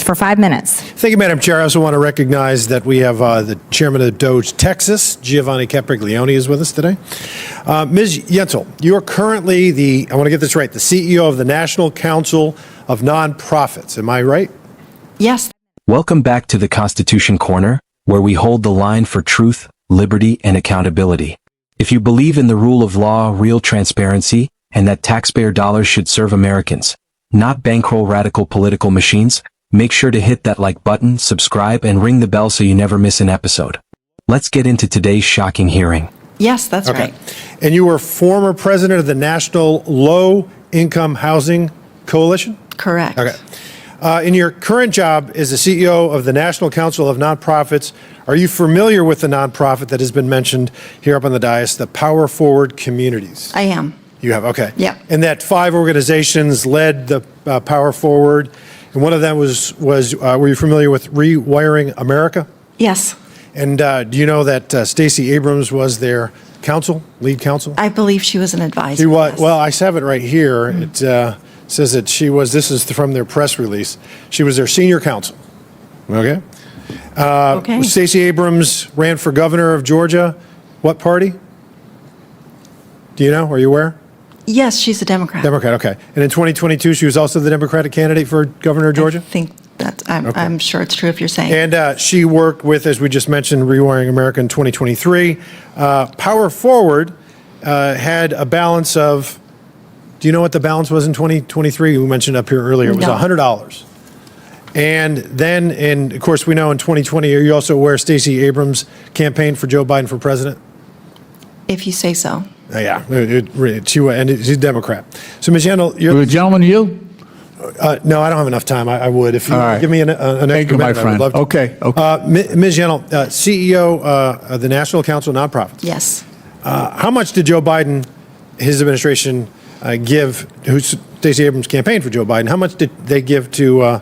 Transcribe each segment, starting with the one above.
for 5 minutes. Thank you, Madam Chair. I also want to recognize that we have the chairman of Doge Texas, Giovanni Capriglione, is with us today. Ms. Yentl, you are currently I want to get this right, the CEO of the National Council of Nonprofits. Am I right? Yes. Welcome back to the Constitution Corner, where we hold the line for truth, liberty, and accountability. If you believe in the rule of law, real transparency, and that taxpayer dollars should serve Americans, not bankroll radical political machines, make sure to hit that like button, subscribe, and ring the bell so you never miss an episode. Let's get into today's shocking hearing. Yes, that's Okay. right. And you were former president of the National Low Income Housing Coalition? Correct. Okay. In your current job as the CEO of the National Council of Nonprofits, are you familiar with the nonprofit that has been mentioned here up on the dais, the Power Forward Communities? I am. You have, okay. Yeah. And that 5 organizations led the Power Forward, and one of them was were you familiar with Rewiring America? Yes. And do you know that Stacy Abrams was their lead counsel? I believe she was an advisor. She was, yes. well, I have it right here. It says that she was, this is from their press release, she was their senior counsel. Okay? Okay. Stacy Abrams ran for governor of Georgia. What party? Do you know? Are you aware? Yes, she's a Democrat. Democrat, okay. And in 2022, she was also the Democratic candidate for governor of Georgia? I think I'm sure it's true if you're saying. And she worked with, as we just mentioned, Rewiring America in 2023. Power Forward had a balance of, do you know what the balance was in 2023? We mentioned up here earlier. It was No. $100. And then, and of course, we know in 2020, are you also aware Stacey Abrams campaigned for Joe Biden for president? If you say so. Yeah, she's a Democrat. So, Ms. Yentl, you're... Will the gentleman yield? no, I don't have enough time. I would. If you All right. give me an extra Thank you, my minute, I would friend. love to. Okay. Ms. Yentl, CEO of the National Council of Nonprofits. Yes. How much did Joe Biden, his administration, give, Stacey Abrams campaigned for Joe Biden, how much did they give to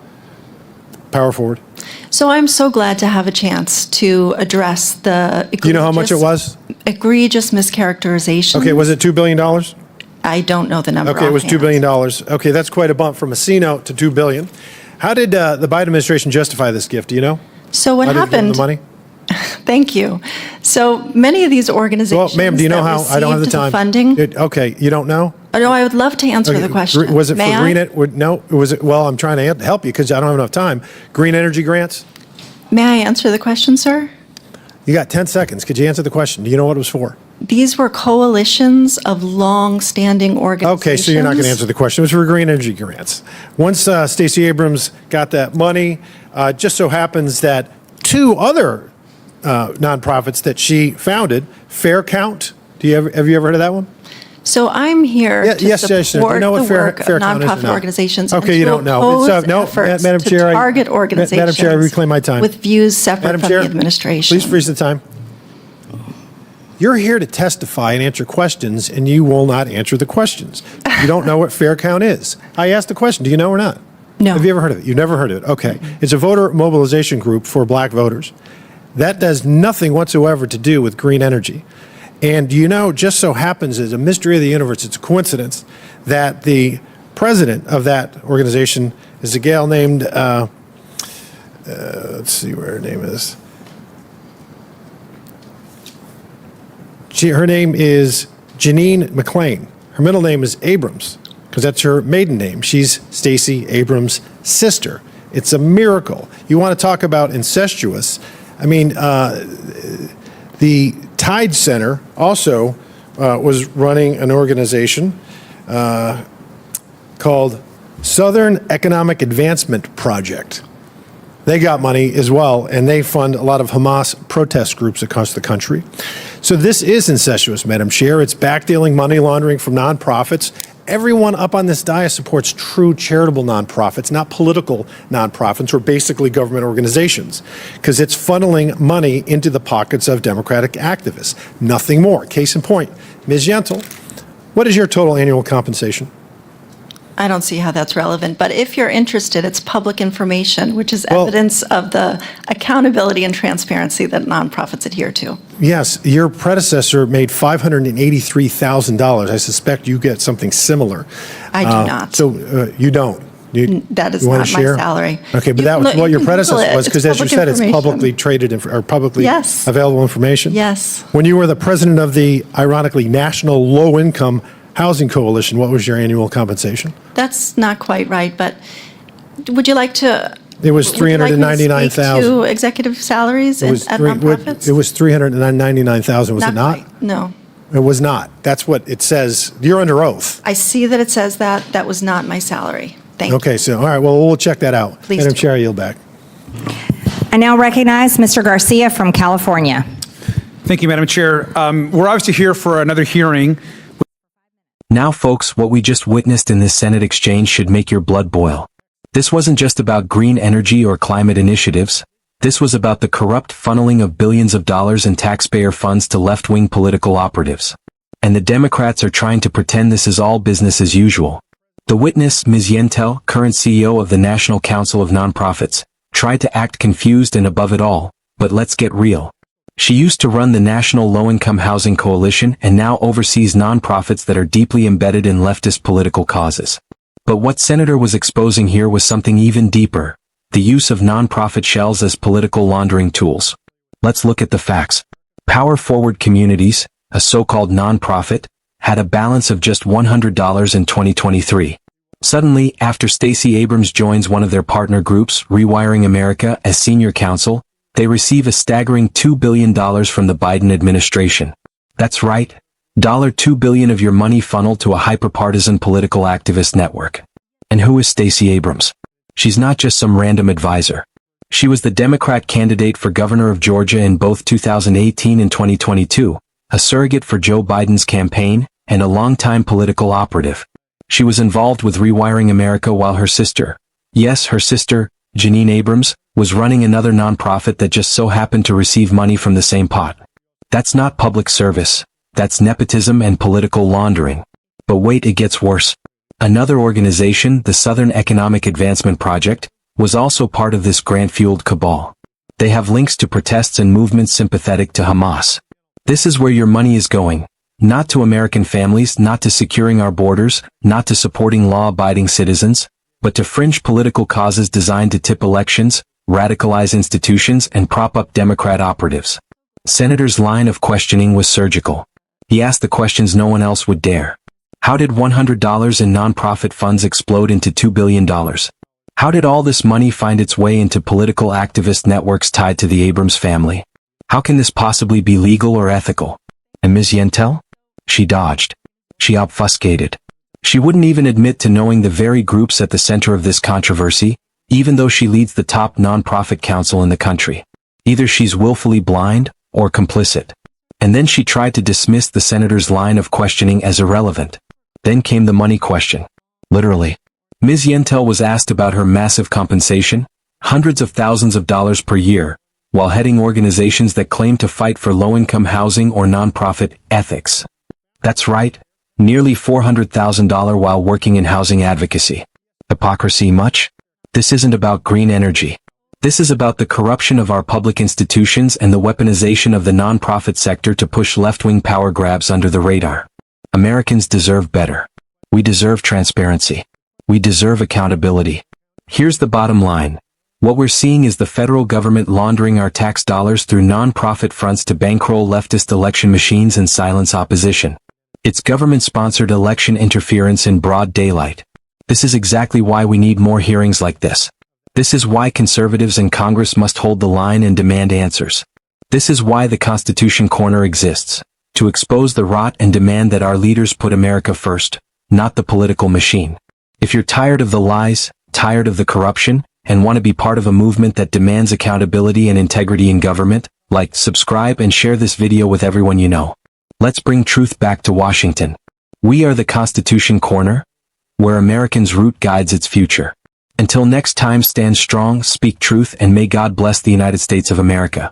Power Forward? So I'm so glad to have a chance to address the Do you know how much it was? egregious mischaracterization. Okay, was it $2 billion? I don't know the number. Okay, it was $2 offhand. billion. Okay, that's quite a bump from a C note to $2 billion. How did the Biden administration justify this gift? Do you know? So what How did they give them happened? the money? Thank you. So many of these Well, organizations. ma'am, do you know that how? I don't have the received time. Funding. Okay, you don't know? Oh, no, I would love to answer the question. Was it May for I? green? No, was it? Well, I'm trying to help you because I don't have enough time. Green energy grants? May I answer the question, sir? You got 10 seconds. Could you answer the question? Do you know what it was for? These were coalitions of long-standing organizations. Okay, so you're not going to answer the question. It was for green energy grants. Once Stacey Abrams got that money, just so happens that 2 other nonprofits that she founded, Fair Count. Have you ever heard of that one? So I'm here to yes, support yes. Do you know what the Fair work Count of is or nonprofit not? organizations. Okay, and you to don't know. oppose No, efforts Madam to Chair, target organizations. Madam Chair, I reclaim my time. With views separate Madam from Chair, the administration. please freeze the time. You're here to testify and answer questions, and you will not answer the questions. You don't know what Fair Count is. I asked the question. Do you know or not? No. Have you ever heard of it? You've never heard of it? Okay. It's a voter mobilization group for black voters. That does nothing whatsoever to do with green energy. And you know, just so happens, as a mystery of the universe, it's a coincidence that the president of that organization is a gal named, let's see where her name is. Her name is Janine McClain. Her middle name is Abrams, because that's her maiden name. She's Stacy Abrams' sister. It's a miracle. You want to talk about incestuous. I mean, the Tide Center also was running an organization called Southern Economic Advancement Project. They got money as well, and they fund a lot of Hamas protest groups across the country. So this is incestuous, Madam Chair. It's backdealing, money laundering from nonprofits. Everyone up on this dais supports true charitable nonprofits, not political nonprofits or basically government organizations, because it's funneling money into the pockets of Democratic activists. Nothing more. Case in point, Ms. Yentl, what is your total annual compensation? I don't see how that's relevant, but if you're interested, it's public information, which is evidence of the accountability and transparency that nonprofits adhere to. Yes, your predecessor made $583,000. I suspect you get something similar. I do not. So you don't. That is you wanna not my share? salary. Okay, but You that can was look- what you your can predecessor Google it. was, because as you It's said, it's public publicly information. traded or publicly Yes. available information. Yes. When you were the president of the, ironically, National Low Income Housing Coalition, what was your annual compensation? That's not quite right, but would you like to? It was would you like me to speak $399,000. to executive salaries It was at three- nonprofits? It was $399,000, was it not? Quite, no. It was not. That's what it says. You're under oath. I see that it says that. That was not my salary. Thank you. Okay, so, all right, well, we'll check that out. Please Madam do. Chair, I yield back. I now recognize Mr. Garcia from California. Thank you, Madam Chair. We're obviously here for another hearing. Now folks, what we just witnessed in this Senate exchange should make your blood boil. This wasn't just about green energy or climate initiatives. This was about the corrupt funneling of billions of dollars in taxpayer funds to left-wing political operatives. And the Democrats are trying to pretend this is all business as usual. The witness, Ms. Yentel, current CEO of the National Council of Nonprofits, tried to act confused and above it all, but let's get real. She used to run the National Low-Income Housing Coalition and now oversees nonprofits that are deeply embedded in leftist political causes. But what Senator was exposing here was something even deeper: the use of nonprofit shells as political laundering tools. Let's look at the facts. Power Forward Communities, a so-called nonprofit, had a balance of just $100 in 2023. Suddenly, after Stacy Abrams joins one of their partner groups, Rewiring America, as senior counsel, they receive a staggering $2 billion from the Biden administration. That's right, $2 billion of your money funneled to a hyper-partisan political activist network. And who is Stacy Abrams? She's not just some random advisor. She was the Democrat candidate for governor of Georgia in both 2018 and 2022, a surrogate for Joe Biden's campaign, and a longtime political operative. She was involved with Rewiring America while her sister, yes, her sister, Janine Abrams, was running another nonprofit that just so happened to receive money from the same pot. That's not public service. That's nepotism and political laundering. But wait, it gets worse. Another organization, the Southern Economic Advancement Project, was also part of this grant-fueled cabal. They have links to protests and movements sympathetic to Hamas. This is where your money is going. Not to American families, not to securing our borders, not to supporting law-abiding citizens, but to fringe political causes designed to tip elections, radicalize institutions, and prop up Democrat operatives. Senator's line of questioning was surgical. He asked the questions no one else would dare. How did $100 in nonprofit funds explode into $2 billion? How did all this money find its way into political activist networks tied to the Abrams family? How can this possibly be legal or ethical? And Ms. Yentel? She dodged. She obfuscated. She wouldn't even admit to knowing the very groups at the center of this controversy, even though she leads the top nonprofit council in the country. Either she's willfully blind or complicit. And then she tried to dismiss the senator's line of questioning as irrelevant. Then came the money question. Literally. Ms. Yentel was asked about her massive compensation, hundreds of thousands of dollars per year, while heading organizations that claim to fight for low-income housing or nonprofit ethics. That's right, nearly $400,000 while working in housing advocacy. Hypocrisy much? This isn't about green energy. This is about the corruption of our public institutions and the weaponization of the nonprofit sector to push left-wing power grabs under the radar. Americans deserve better. We deserve transparency. We deserve accountability. Here's the bottom line. What we're seeing is the federal government laundering our tax dollars through nonprofit fronts to bankroll leftist election machines and silence opposition. It's government-sponsored election interference in broad daylight. This is exactly why we need more hearings like this. This is why conservatives in Congress must hold the line and demand answers. This is why the Constitution Corner exists, to expose the rot and demand that our leaders put America first, not the political machine. If you're tired of the lies, tired of the corruption, and want to be part of a movement that demands accountability and integrity in government, like, subscribe, and share this video with everyone you know. Let's bring truth back to Washington. We are the Constitution Corner, where Americans' root guides its future. Until next time, stand strong, speak truth, and may God bless the United States of America.